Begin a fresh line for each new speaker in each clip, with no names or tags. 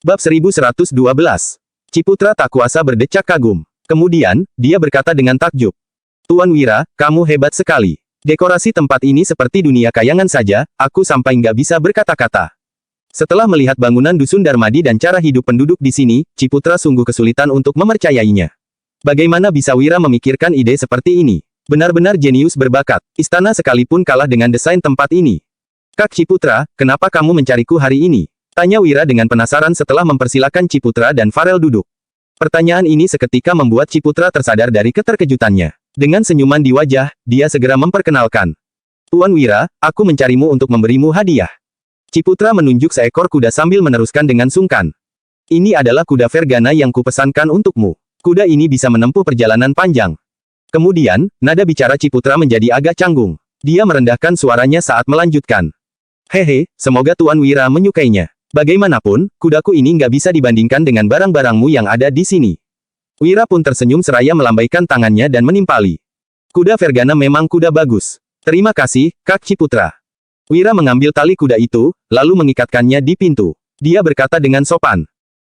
Bab 1112. Ciputra tak kuasa berdecak kagum. Kemudian, dia berkata dengan takjub. Tuan Wira, kamu hebat sekali. Dekorasi tempat ini seperti dunia kayangan saja, aku sampai nggak bisa berkata-kata. Setelah melihat bangunan dusun Darmadi dan cara hidup penduduk di sini, Ciputra sungguh kesulitan untuk mempercayainya. Bagaimana bisa Wira memikirkan ide seperti ini? Benar-benar jenius berbakat. Istana sekalipun kalah dengan desain tempat ini. Kak Ciputra, kenapa kamu mencariku hari ini? Tanya Wira dengan penasaran setelah mempersilakan Ciputra dan Farel duduk. Pertanyaan ini seketika membuat Ciputra tersadar dari keterkejutannya. Dengan senyuman di wajah, dia segera memperkenalkan. Tuan Wira, aku mencarimu untuk memberimu hadiah. Ciputra menunjuk seekor kuda sambil meneruskan dengan sungkan. Ini adalah kuda Vergana yang kupesankan untukmu. Kuda ini bisa menempuh perjalanan panjang. Kemudian, nada bicara Ciputra menjadi agak canggung. Dia merendahkan suaranya saat melanjutkan. Hehe, semoga Tuan Wira menyukainya. Bagaimanapun, kudaku ini nggak bisa dibandingkan dengan barang-barangmu yang ada di sini. Wira pun tersenyum seraya melambaikan tangannya dan menimpali. Kuda Vergana memang kuda bagus. Terima kasih, Kak Ciputra. Wira mengambil tali kuda itu, lalu mengikatkannya di pintu. Dia berkata dengan sopan.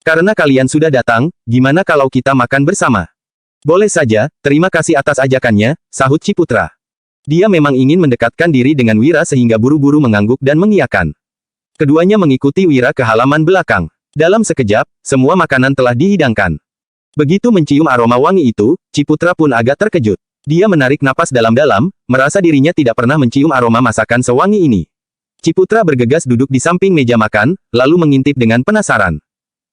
Karena kalian sudah datang, gimana kalau kita makan bersama? Boleh saja, terima kasih atas ajakannya, sahut Ciputra. Dia memang ingin mendekatkan diri dengan Wira sehingga buru-buru mengangguk dan mengiyakan. Keduanya mengikuti Wira ke halaman belakang. Dalam sekejap, semua makanan telah dihidangkan. Begitu mencium aroma wangi itu, Ciputra pun agak terkejut. Dia menarik napas dalam-dalam, merasa dirinya tidak pernah mencium aroma masakan sewangi ini. Ciputra bergegas duduk di samping meja makan, lalu mengintip dengan penasaran.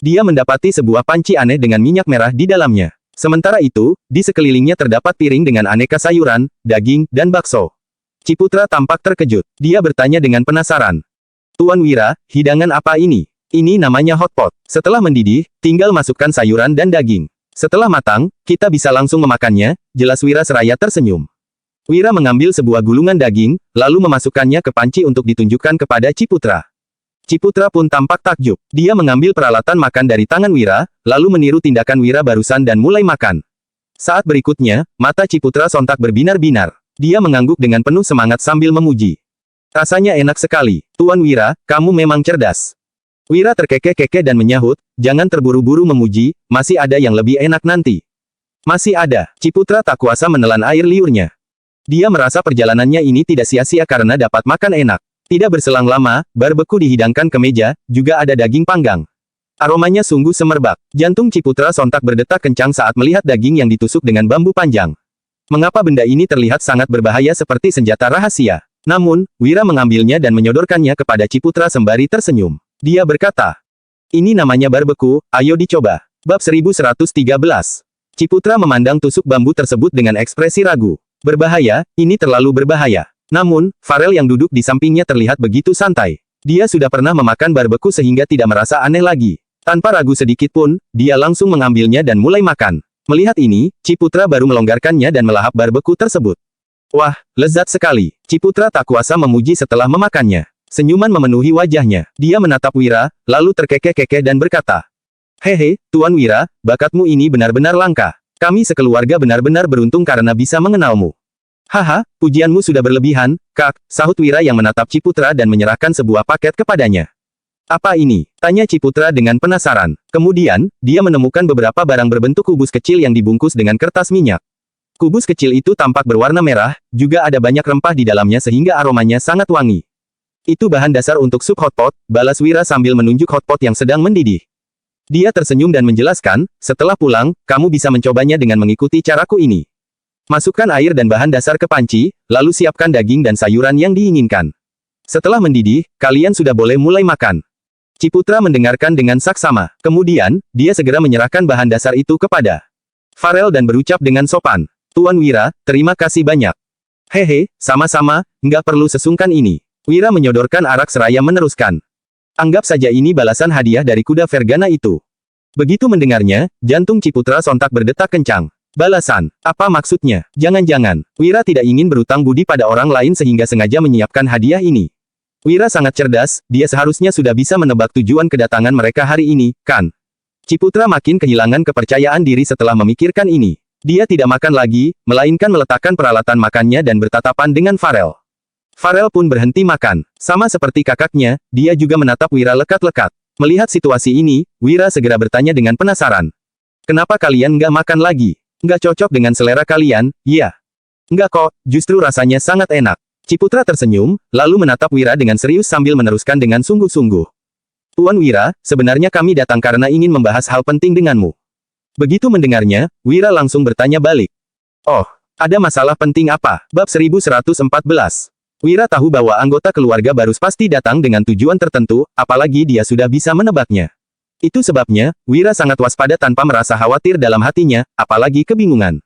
Dia mendapati sebuah panci aneh dengan minyak merah di dalamnya. Sementara itu, di sekelilingnya terdapat piring dengan aneka sayuran, daging, dan bakso. Ciputra tampak terkejut. Dia bertanya dengan penasaran. Tuan Wira, hidangan apa ini? Ini namanya hotpot. Setelah mendidih, tinggal masukkan sayuran dan daging. Setelah matang, kita bisa langsung memakannya, jelas Wira seraya tersenyum. Wira mengambil sebuah gulungan daging, lalu memasukkannya ke panci untuk ditunjukkan kepada Ciputra. Ciputra pun tampak takjub. Dia mengambil peralatan makan dari tangan Wira, lalu meniru tindakan Wira barusan dan mulai makan. Saat berikutnya, mata Ciputra sontak berbinar-binar. Dia mengangguk dengan penuh semangat sambil memuji. Rasanya enak sekali. Tuan Wira, kamu memang cerdas. Wira terkekeh-kekeh dan menyahut, jangan terburu-buru memuji, masih ada yang lebih enak nanti. Masih ada. Ciputra tak kuasa menelan air liurnya. Dia merasa perjalanannya ini tidak sia-sia karena dapat makan enak. Tidak berselang lama, barbeku dihidangkan ke meja, juga ada daging panggang. Aromanya sungguh semerbak. Jantung Ciputra sontak berdetak kencang saat melihat daging yang ditusuk dengan bambu panjang. Mengapa benda ini terlihat sangat berbahaya seperti senjata rahasia? Namun, Wira mengambilnya dan menyodorkannya kepada Ciputra sembari tersenyum. Dia berkata, ini namanya barbeku, ayo dicoba. Bab 1113. Ciputra memandang tusuk bambu tersebut dengan ekspresi ragu. Berbahaya, ini terlalu berbahaya. Namun, Farel yang duduk di sampingnya terlihat begitu santai. Dia sudah pernah memakan barbeku sehingga tidak merasa aneh lagi. Tanpa ragu sedikit pun, dia langsung mengambilnya dan mulai makan. Melihat ini, Ciputra baru melonggarkannya dan melahap barbeku tersebut. Wah, lezat sekali. Ciputra tak kuasa memuji setelah memakannya. Senyuman memenuhi wajahnya. Dia menatap Wira, lalu terkekeh-kekeh dan berkata. Hehe, Tuan Wira, bakatmu ini benar-benar langka. Kami sekeluarga benar-benar beruntung karena bisa mengenalmu. Haha, pujianmu sudah berlebihan, Kak, sahut Wira yang menatap Ciputra dan menyerahkan sebuah paket kepadanya. Apa ini? Tanya Ciputra dengan penasaran. Kemudian, dia menemukan beberapa barang berbentuk kubus kecil yang dibungkus dengan kertas minyak. Kubus kecil itu tampak berwarna merah, juga ada banyak rempah di dalamnya sehingga aromanya sangat wangi. Itu bahan dasar untuk sup hotpot, balas Wira sambil menunjuk hotpot yang sedang mendidih. Dia tersenyum dan menjelaskan, setelah pulang, kamu bisa mencobanya dengan mengikuti caraku ini. Masukkan air dan bahan dasar ke panci, lalu siapkan daging dan sayuran yang diinginkan. Setelah mendidih, kalian sudah boleh mulai makan. Ciputra mendengarkan dengan saksama. Kemudian, dia segera menyerahkan bahan dasar itu kepada Farel dan berucap dengan sopan. Tuan Wira, terima kasih banyak. Hehe, sama-sama, nggak perlu sesungkan ini. Wira menyodorkan arak seraya meneruskan. Anggap saja ini balasan hadiah dari kuda Vergana itu. Begitu mendengarnya, jantung Ciputra sontak berdetak kencang. Balasan, apa maksudnya? Jangan-jangan, Wira tidak ingin berutang budi pada orang lain sehingga sengaja menyiapkan hadiah ini. Wira sangat cerdas, dia seharusnya sudah bisa menebak tujuan kedatangan mereka hari ini, kan? Ciputra makin kehilangan kepercayaan diri setelah memikirkan ini. Dia tidak makan lagi, melainkan meletakkan peralatan makannya dan bertatapan dengan Farel. Farel pun berhenti makan. Sama seperti kakaknya, dia juga menatap Wira lekat-lekat. Melihat situasi ini, Wira segera bertanya dengan penasaran. Kenapa kalian nggak makan lagi? Nggak cocok dengan selera kalian, ya? Nggak kok, justru rasanya sangat enak. Ciputra tersenyum, lalu menatap Wira dengan serius sambil meneruskan dengan sungguh-sungguh. Tuan Wira, sebenarnya kami datang karena ingin membahas hal penting denganmu. Begitu mendengarnya, Wira langsung bertanya balik. Oh, ada masalah penting apa? Bab 1114. Wira tahu bahwa anggota keluarga Barus pasti datang dengan tujuan tertentu, apalagi dia sudah bisa menebaknya. Itu sebabnya, Wira sangat waspada tanpa merasa khawatir dalam hatinya, apalagi kebingungan.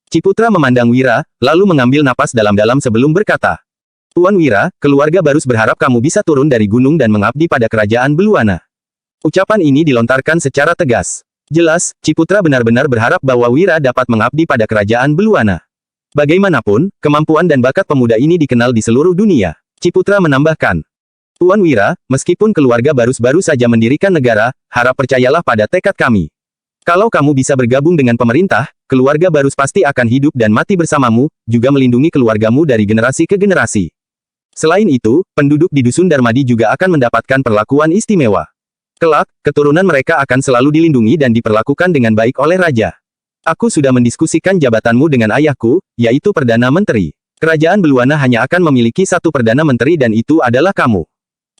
Ciputra memandang Wira, lalu mengambil napas dalam-dalam sebelum berkata. Tuan Wira, keluarga Barus berharap kamu bisa turun dari gunung dan mengabdi pada kerajaan Beluana. Ucapan ini dilontarkan secara tegas. Jelas, Ciputra benar-benar berharap bahwa Wira dapat mengabdi pada kerajaan Beluana. Bagaimanapun, kemampuan dan bakat pemuda ini dikenal di seluruh dunia. Ciputra menambahkan. Tuan Wira, meskipun keluarga Barus baru saja mendirikan negara, harap percayalah pada tekad kami. Kalau kamu bisa bergabung dengan pemerintah, keluarga Barus pasti akan hidup dan mati bersamamu, juga melindungi keluargamu dari generasi ke generasi. Selain itu, penduduk di Dusun Darmadi juga akan mendapatkan perlakuan istimewa. Kelak, keturunan mereka akan selalu dilindungi dan diperlakukan dengan baik oleh raja. Aku sudah mendiskusikan jabatanmu dengan ayahku, yaitu Perdana Menteri. Kerajaan Beluana hanya akan memiliki satu Perdana Menteri dan itu adalah kamu.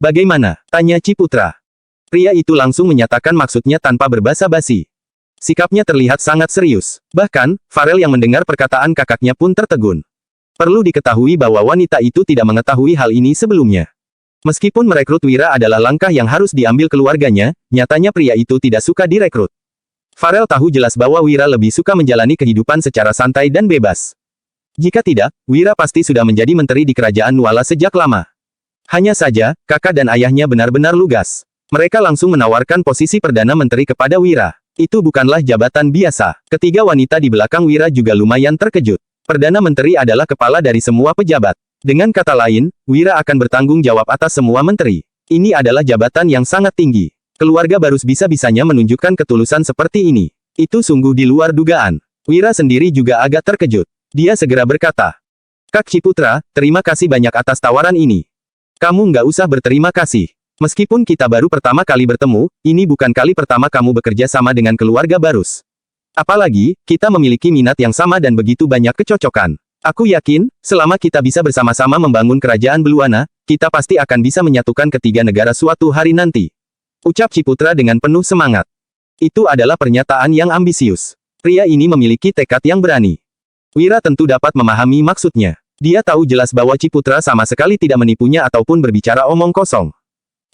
Bagaimana? Tanya Ciputra. Pria itu langsung menyatakan maksudnya tanpa berbasa-basi. Sikapnya terlihat sangat serius. Bahkan, Farel yang mendengar perkataan kakaknya pun tertegun. Perlu diketahui bahwa wanita itu tidak mengetahui hal ini sebelumnya. Meskipun merekrut Wira adalah langkah yang harus diambil keluarganya, nyatanya pria itu tidak suka direkrut. Farel tahu jelas bahwa Wira lebih suka menjalani kehidupan secara santai dan bebas. Jika tidak, Wira pasti sudah menjadi menteri di kerajaan Nuala sejak lama. Hanya saja, kakak dan ayahnya benar-benar lugas. Mereka langsung menawarkan posisi Perdana Menteri kepada Wira. Itu bukanlah jabatan biasa. Ketiga wanita di belakang Wira juga lumayan terkejut. Perdana Menteri adalah kepala dari semua pejabat. Dengan kata lain, Wira akan bertanggung jawab atas semua menteri. Ini adalah jabatan yang sangat tinggi. Keluarga Barus bisa-bisanya menunjukkan ketulusan seperti ini. Itu sungguh di luar dugaan. Wira sendiri juga agak terkejut. Dia segera berkata, Kak Ciputra, terima kasih banyak atas tawaran ini. Kamu nggak usah berterima kasih. Meskipun kita baru pertama kali bertemu, ini bukan kali pertama kamu bekerja sama dengan keluarga Barus. Apalagi, kita memiliki minat yang sama dan begitu banyak kecocokan. Aku yakin, selama kita bisa bersama-sama membangun kerajaan Beluana, kita pasti akan bisa menyatukan ketiga negara suatu hari nanti. Ucap Ciputra dengan penuh semangat. Itu adalah pernyataan yang ambisius. Pria ini memiliki tekad yang berani. Wira tentu dapat memahami maksudnya. Dia tahu jelas bahwa Ciputra sama sekali tidak menipunya ataupun berbicara omong kosong.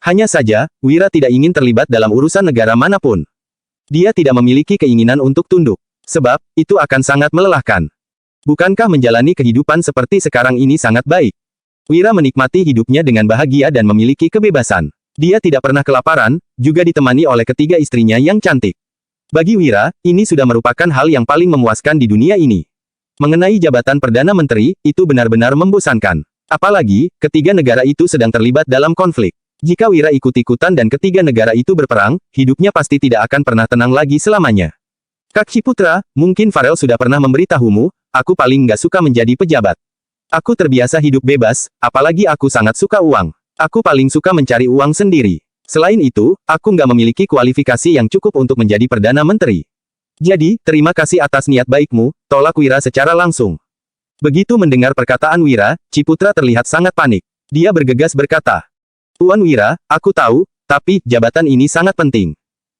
Hanya saja, Wira tidak ingin terlibat dalam urusan negara manapun. Dia tidak memiliki keinginan untuk tunduk. Sebab, itu akan sangat melelahkan. Bukankah menjalani kehidupan seperti sekarang ini sangat baik? Wira menikmati hidupnya dengan bahagia dan memiliki kebebasan. Dia tidak pernah kelaparan, juga ditemani oleh ketiga istrinya yang cantik. Bagi Wira, ini sudah merupakan hal yang paling memuaskan di dunia ini. Mengenai jabatan Perdana Menteri, itu benar-benar membosankan. Apalagi, ketiga negara itu sedang terlibat dalam konflik. Jika Wira ikut-ikutan dan ketiga negara itu berperang, hidupnya pasti tidak akan pernah tenang lagi selamanya. Kak Ciputra, mungkin Farel sudah pernah memberitahumu, aku paling nggak suka menjadi pejabat. Aku terbiasa hidup bebas, apalagi aku sangat suka uang. Aku paling suka mencari uang sendiri. Selain itu, aku nggak memiliki kualifikasi yang cukup untuk menjadi Perdana Menteri. Jadi, terima kasih atas niat baikmu, tolak Wira secara langsung. Begitu mendengar perkataan Wira, Ciputra terlihat sangat panik. Dia bergegas berkata, Tuan Wira, aku tahu, tapi jabatan ini sangat penting.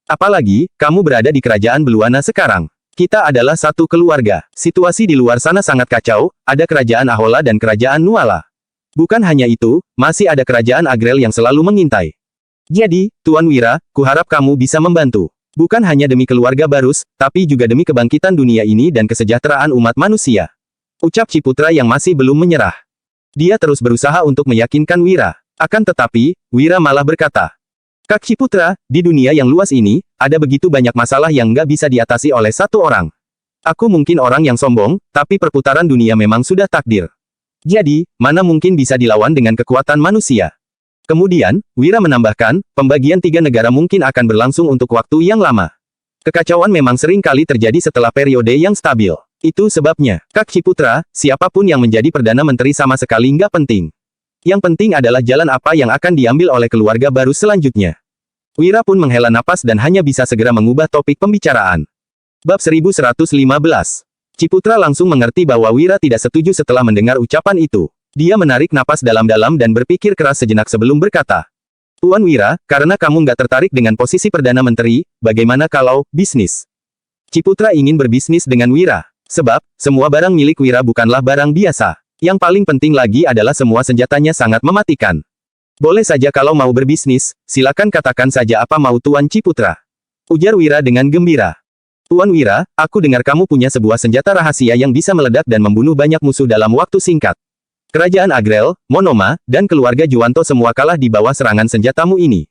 Apalagi, kamu berada di kerajaan Beluana sekarang. Kita adalah satu keluarga. Situasi di luar sana sangat kacau, ada kerajaan Ahola dan kerajaan Nuala. Bukan hanya itu, masih ada kerajaan Agrel yang selalu mengintai. Jadi, Tuan Wira, kuharap kamu bisa membantu. Bukan hanya demi keluarga Barus, tapi juga demi kebangkitan dunia ini dan kesejahteraan umat manusia. Ucap Ciputra yang masih belum menyerah. Dia terus berusaha untuk meyakinkan Wira. Akan tetapi, Wira malah berkata, Kak Ciputra, di dunia yang luas ini, ada begitu banyak masalah yang nggak bisa diatasi oleh satu orang. Aku mungkin orang yang sombong, tapi perputaran dunia memang sudah takdir. Jadi, mana mungkin bisa dilawan dengan kekuatan manusia. Kemudian, Wira menambahkan, pembagian tiga negara mungkin akan berlangsung untuk waktu yang lama. Kekacauan memang sering kali terjadi setelah periode yang stabil. Itu sebabnya, Kak Ciputra, siapapun yang menjadi Perdana Menteri sama sekali nggak penting. Yang penting adalah jalan apa yang akan diambil oleh keluarga Barus selanjutnya. Wira pun menghela napas dan hanya bisa segera mengubah topik pembicaraan. Bab 1115. Ciputra langsung mengerti bahwa Wira tidak setuju setelah mendengar ucapan itu. Dia menarik napas dalam-dalam dan berpikir keras sejenak sebelum berkata, Tuan Wira, karena kamu nggak tertarik dengan posisi Perdana Menteri, bagaimana kalau bisnis? Ciputra ingin berbisnis dengan Wira. Sebab, semua barang milik Wira bukanlah barang biasa. Yang paling penting lagi adalah semua senjatanya sangat mematikan. Boleh saja kalau mau berbisnis, silakan katakan saja apa mau Tuan Ciputra. Ujar Wira dengan gembira. Tuan Wira, aku dengar kamu punya sebuah senjata rahasia yang bisa meledak dan membunuh banyak musuh dalam waktu singkat. Kerajaan Agrel, Monoma, dan keluarga Juwanto semua kalah di bawah serangan senjatamu ini.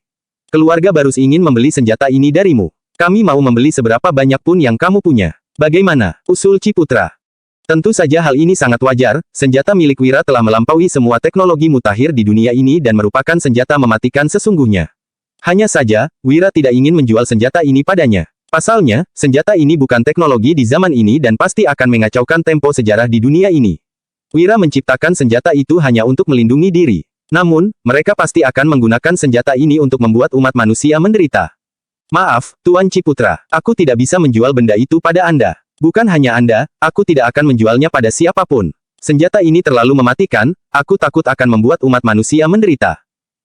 Keluarga Barus ingin membeli senjata ini darimu. Kami mau membeli seberapa banyak pun yang kamu punya. Bagaimana? Usul Ciputra. Tentu saja hal ini sangat wajar, senjata milik Wira telah melampaui semua teknologi mutakhir di dunia ini dan merupakan senjata mematikan sesungguhnya. Hanya saja, Wira tidak ingin menjual senjata ini padanya. Pasalnya, senjata ini bukan teknologi di zaman ini dan pasti akan mengacaukan tempo sejarah di dunia ini. Wira menciptakan senjata itu hanya untuk melindungi diri. Namun, mereka pasti akan menggunakan senjata ini untuk membuat umat manusia menderita. Maaf, Tuan Ciputra, aku tidak bisa menjual benda itu pada Anda. Bukan hanya Anda, aku tidak akan menjualnya pada siapapun. Senjata ini terlalu mematikan, aku takut akan membuat umat manusia menderita.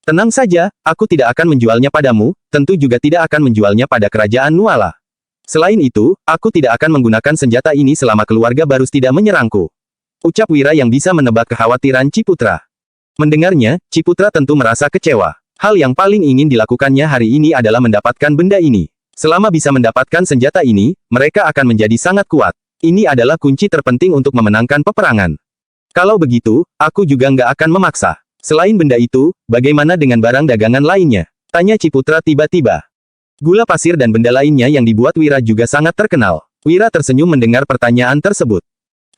Tenang saja, aku tidak akan menjualnya padamu, tentu juga tidak akan menjualnya pada kerajaan Nuala. Selain itu, aku tidak akan menggunakan senjata ini selama keluarga Barus tidak menyerangku. Ucap Wira yang bisa menebak kekhawatiran Ciputra. Mendengarnya, Ciputra tentu merasa kecewa. Hal yang paling ingin dilakukannya hari ini adalah mendapatkan benda ini. Selama bisa mendapatkan senjata ini, mereka akan menjadi sangat kuat. Ini adalah kunci terpenting untuk memenangkan peperangan. Kalau begitu, aku juga nggak akan memaksa. Selain benda itu, bagaimana dengan barang dagangan lainnya? Tanya Ciputra tiba-tiba. Gula pasir dan benda lainnya yang dibuat Wira juga sangat terkenal. Wira tersenyum mendengar pertanyaan tersebut.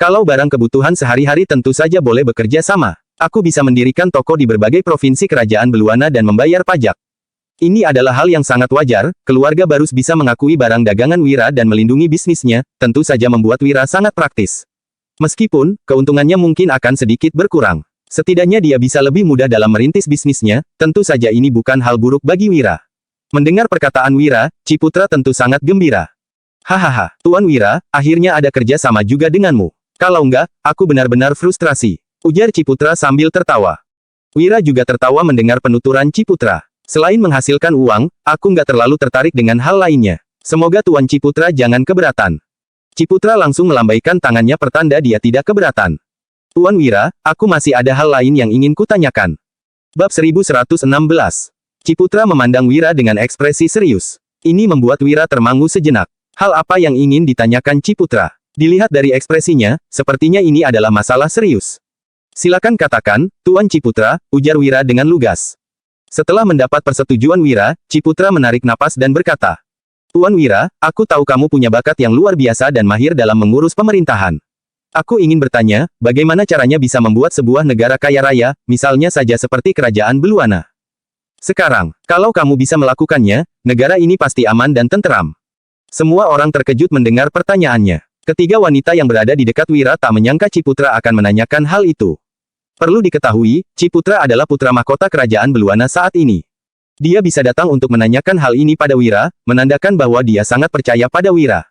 Kalau barang kebutuhan sehari-hari tentu saja boleh bekerja sama. Aku bisa mendirikan toko di berbagai provinsi kerajaan Beluana dan membayar pajak. Ini adalah hal yang sangat wajar, keluarga Barus bisa mengakui barang dagangan Wira dan melindungi bisnisnya, tentu saja membuat Wira sangat praktis. Meskipun, keuntungannya mungkin akan sedikit berkurang. Setidaknya dia bisa lebih mudah dalam merintis bisnisnya, tentu saja ini bukan hal buruk bagi Wira. Mendengar perkataan Wira, Ciputra tentu sangat gembira. Hahaha, Tuan Wira, akhirnya ada kerja sama juga denganmu. Kalau enggak, aku benar-benar frustrasi. Ujar Ciputra sambil tertawa. Wira juga tertawa mendengar penuturan Ciputra. Selain menghasilkan uang, aku nggak terlalu tertarik dengan hal lainnya. Semoga Tuan Ciputra jangan keberatan. Ciputra langsung melambaikan tangannya pertanda dia tidak keberatan. Tuan Wira, aku masih ada hal lain yang ingin kutanyakan. Bab 1116. Ciputra memandang Wira dengan ekspresi serius. Ini membuat Wira termangu sejenak. Hal apa yang ingin ditanyakan Ciputra? Dilihat dari ekspresinya, sepertinya ini adalah masalah serius. Silakan katakan, Tuan Ciputra, ujar Wira dengan lugas. Setelah mendapat persetujuan Wira, Ciputra menarik napas dan berkata, Tuan Wira, aku tahu kamu punya bakat yang luar biasa dan mahir dalam mengurus pemerintahan. Aku ingin bertanya, bagaimana caranya bisa membuat sebuah negara kaya raya, misalnya saja seperti kerajaan Beluana. Sekarang, kalau kamu bisa melakukannya, negara ini pasti aman dan tenteram. Semua orang terkejut mendengar pertanyaannya. Ketiga wanita yang berada di dekat Wira tak menyangka Ciputra akan menanyakan hal itu. Perlu diketahui, Ciputra adalah putra mahkota kerajaan Beluana saat ini. Dia bisa datang untuk menanyakan hal ini pada Wira, menandakan bahwa dia sangat percaya pada Wira.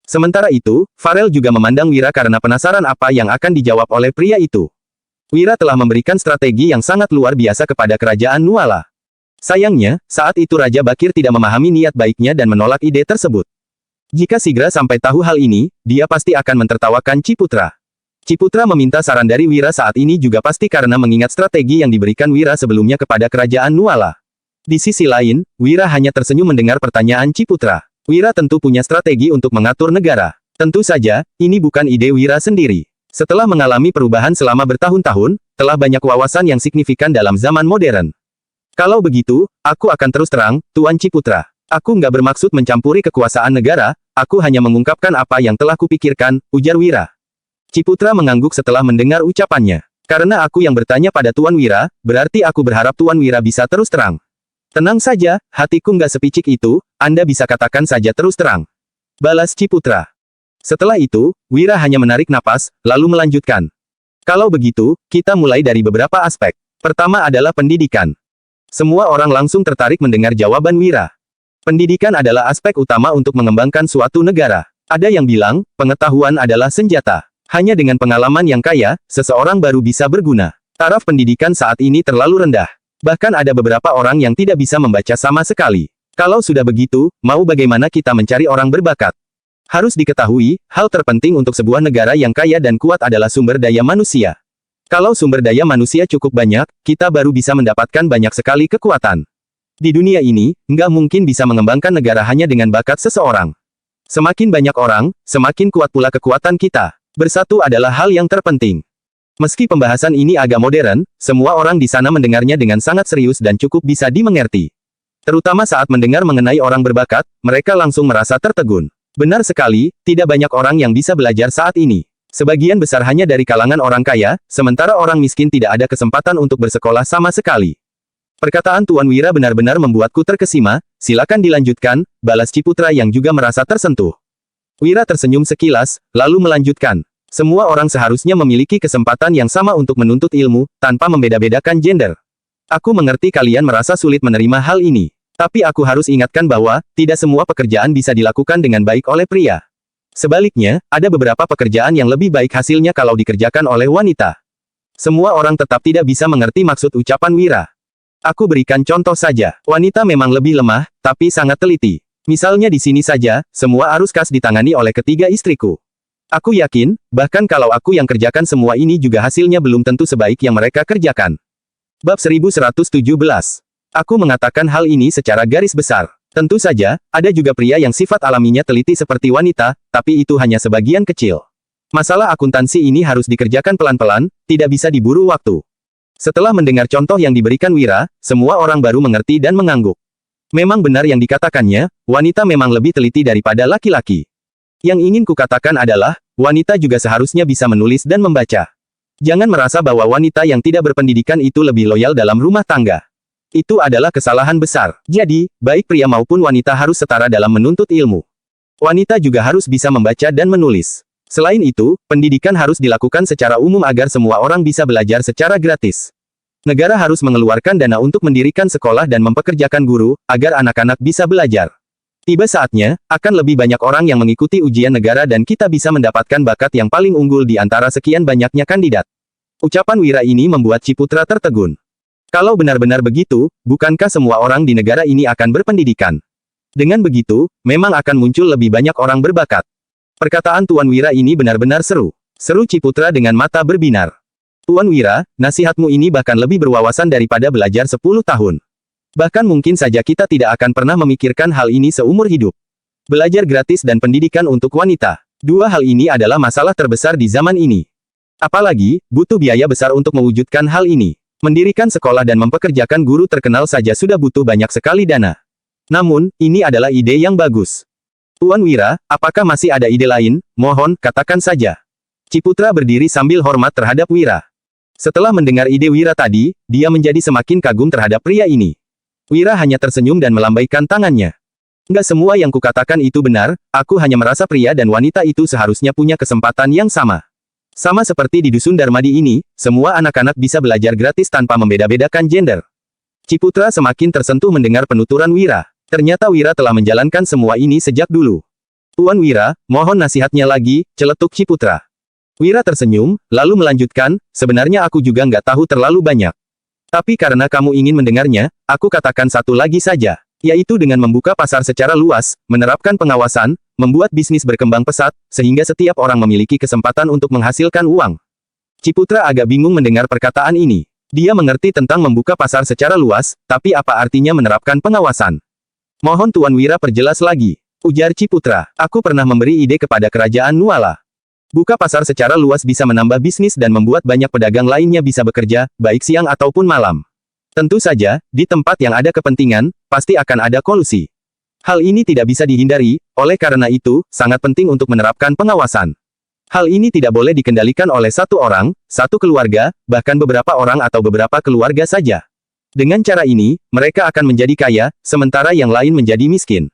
Sementara itu, Farel juga memandang Wira karena penasaran apa yang akan dijawab oleh pria itu. Wira telah memberikan strategi yang sangat luar biasa kepada kerajaan Nuala. Sayangnya, saat itu Raja Bakir tidak memahami niat baiknya dan menolak ide tersebut. Jika Sigra sampai tahu hal ini, dia pasti akan mentertawakan Ciputra. Ciputra meminta saran dari Wira saat ini juga pasti karena mengingat strategi yang diberikan Wira sebelumnya kepada kerajaan Nuala. Di sisi lain, Wira hanya tersenyum mendengar pertanyaan Ciputra. Wira tentu punya strategi untuk mengatur negara. Tentu saja, ini bukan ide Wira sendiri. Setelah mengalami perubahan selama bertahun-tahun, telah banyak wawasan yang signifikan dalam zaman modern. Kalau begitu, aku akan terus terang, Tuan Ciputra. Aku nggak bermaksud mencampuri kekuasaan negara, aku hanya mengungkapkan apa yang telah kupikirkan, ujar Wira. Ciputra mengangguk setelah mendengar ucapannya. Karena aku yang bertanya pada Tuan Wira, berarti aku berharap Tuan Wira bisa terus terang. Tenang saja, hatiku nggak sepicik itu, Anda bisa katakan saja terus terang. Balas Ciputra. Setelah itu, Wira hanya menarik napas, lalu melanjutkan. Kalau begitu, kita mulai dari beberapa aspek. Pertama adalah pendidikan. Semua orang langsung tertarik mendengar jawaban Wira. Pendidikan adalah aspek utama untuk mengembangkan suatu negara. Ada yang bilang, pengetahuan adalah senjata. Hanya dengan pengalaman yang kaya, seseorang baru bisa berguna. Taraf pendidikan saat ini terlalu rendah. Bahkan ada beberapa orang yang tidak bisa membaca sama sekali. Kalau sudah begitu, mau bagaimana kita mencari orang berbakat? Harus diketahui, hal terpenting untuk sebuah negara yang kaya dan kuat adalah sumber daya manusia. Kalau sumber daya manusia cukup banyak, kita baru bisa mendapatkan banyak sekali kekuatan. Di dunia ini, nggak mungkin bisa mengembangkan negara hanya dengan bakat seseorang. Semakin banyak orang, semakin kuat pula kekuatan kita. Bersatu adalah hal yang terpenting. Meski pembahasan ini agak modern, semua orang di sana mendengarnya dengan sangat serius dan cukup bisa dimengerti. Terutama saat mendengar mengenai orang berbakat, mereka langsung merasa tertegun. Benar sekali, tidak banyak orang yang bisa belajar saat ini. Sebagian besar hanya dari kalangan orang kaya, sementara orang miskin tidak ada kesempatan untuk bersekolah sama sekali. Perkataan Tuan Wira benar-benar membuatku terkesima, silakan dilanjutkan, balas Ciputra yang juga merasa tersentuh. Wira tersenyum sekilas, lalu melanjutkan. Semua orang seharusnya memiliki kesempatan yang sama untuk menuntut ilmu, tanpa membeda-bedakan gender. Aku mengerti kalian merasa sulit menerima hal ini. Tapi aku harus ingatkan bahwa, tidak semua pekerjaan bisa dilakukan dengan baik oleh pria. Sebaliknya, ada beberapa pekerjaan yang lebih baik hasilnya kalau dikerjakan oleh wanita. Semua orang tetap tidak bisa mengerti maksud ucapan Wira. Aku berikan contoh saja. Wanita memang lebih lemah, tapi sangat teliti. Misalnya di sini saja, semua arus kas ditangani oleh ketiga istriku. Aku yakin, bahkan kalau aku yang kerjakan semua ini juga hasilnya belum tentu sebaik yang mereka kerjakan. Bab 1117. Aku mengatakan hal ini secara garis besar. Tentu saja, ada juga pria yang sifat alaminya teliti seperti wanita, tapi itu hanya sebagian kecil. Masalah akuntansi ini harus dikerjakan pelan-pelan, tidak bisa diburu waktu. Setelah mendengar contoh yang diberikan Wira, semua orang baru mengerti dan mengangguk. Memang benar yang dikatakannya, wanita memang lebih teliti daripada laki-laki. Yang ingin kukatakan adalah, wanita juga seharusnya bisa menulis dan membaca. Jangan merasa bahwa wanita yang tidak berpendidikan itu lebih loyal dalam rumah tangga. Itu adalah kesalahan besar. Jadi, baik pria maupun wanita harus setara dalam menuntut ilmu. Wanita juga harus bisa membaca dan menulis. Selain itu, pendidikan harus dilakukan secara umum agar semua orang bisa belajar secara gratis. Negara harus mengeluarkan dana untuk mendirikan sekolah dan mempekerjakan guru, agar anak-anak bisa belajar. Tiba saatnya, akan lebih banyak orang yang mengikuti ujian negara dan kita bisa mendapatkan bakat yang paling unggul di antara sekian banyaknya kandidat. Ucapan Wira ini membuat Ciputra tertegun. Kalau benar-benar begitu, bukankah semua orang di negara ini akan berpendidikan? Dengan begitu, memang akan muncul lebih banyak orang berbakat. Perkataan Tuan Wira ini benar-benar seru. Seru Ciputra dengan mata berbinar. Tuan Wira, nasihatmu ini bahkan lebih berwawasan daripada belajar 10 tahun. Bahkan mungkin saja kita tidak akan pernah memikirkan hal ini seumur hidup. Belajar gratis dan pendidikan untuk wanita. Dua hal ini adalah masalah terbesar di zaman ini. Apalagi, butuh biaya besar untuk mewujudkan hal ini. Mendirikan sekolah dan mempekerjakan guru terkenal saja sudah butuh banyak sekali dana. Namun, ini adalah ide yang bagus. Tuan Wira, apakah masih ada ide lain? Mohon, katakan saja. Ciputra berdiri sambil hormat terhadap Wira. Setelah mendengar ide Wira tadi, dia menjadi semakin kagum terhadap pria ini. Wira hanya tersenyum dan melambaikan tangannya. Nggak semua yang kukatakan itu benar, aku hanya merasa pria dan wanita itu seharusnya punya kesempatan yang sama. Sama seperti di Dusun Darmadi ini, semua anak-anak bisa belajar gratis tanpa membeda-bedakan gender. Ciputra semakin tersentuh mendengar penuturan Wira. Ternyata Wira telah menjalankan semua ini sejak dulu. Tuan Wira, mohon nasihatnya lagi, celetuk Ciputra. Wira tersenyum, lalu melanjutkan, sebenarnya aku juga nggak tahu terlalu banyak. Tapi karena kamu ingin mendengarnya, aku katakan satu lagi saja. Yaitu dengan membuka pasar secara luas, menerapkan pengawasan, membuat bisnis berkembang pesat, sehingga setiap orang memiliki kesempatan untuk menghasilkan uang. Ciputra agak bingung mendengar perkataan ini. Dia mengerti tentang membuka pasar secara luas, tapi apa artinya menerapkan pengawasan? Mohon Tuan Wira perjelas lagi. Ujar Ciputra, aku pernah memberi ide kepada kerajaan Nuala. Buka pasar secara luas bisa menambah bisnis dan membuat banyak pedagang lainnya bisa bekerja, baik siang ataupun malam. Tentu saja, di tempat yang ada kepentingan, pasti akan ada kolusi. Hal ini tidak bisa dihindari, oleh karena itu, sangat penting untuk menerapkan pengawasan. Hal ini tidak boleh dikendalikan oleh satu orang, satu keluarga, bahkan beberapa orang atau beberapa keluarga saja. Dengan cara ini, mereka akan menjadi kaya, sementara yang lain menjadi miskin.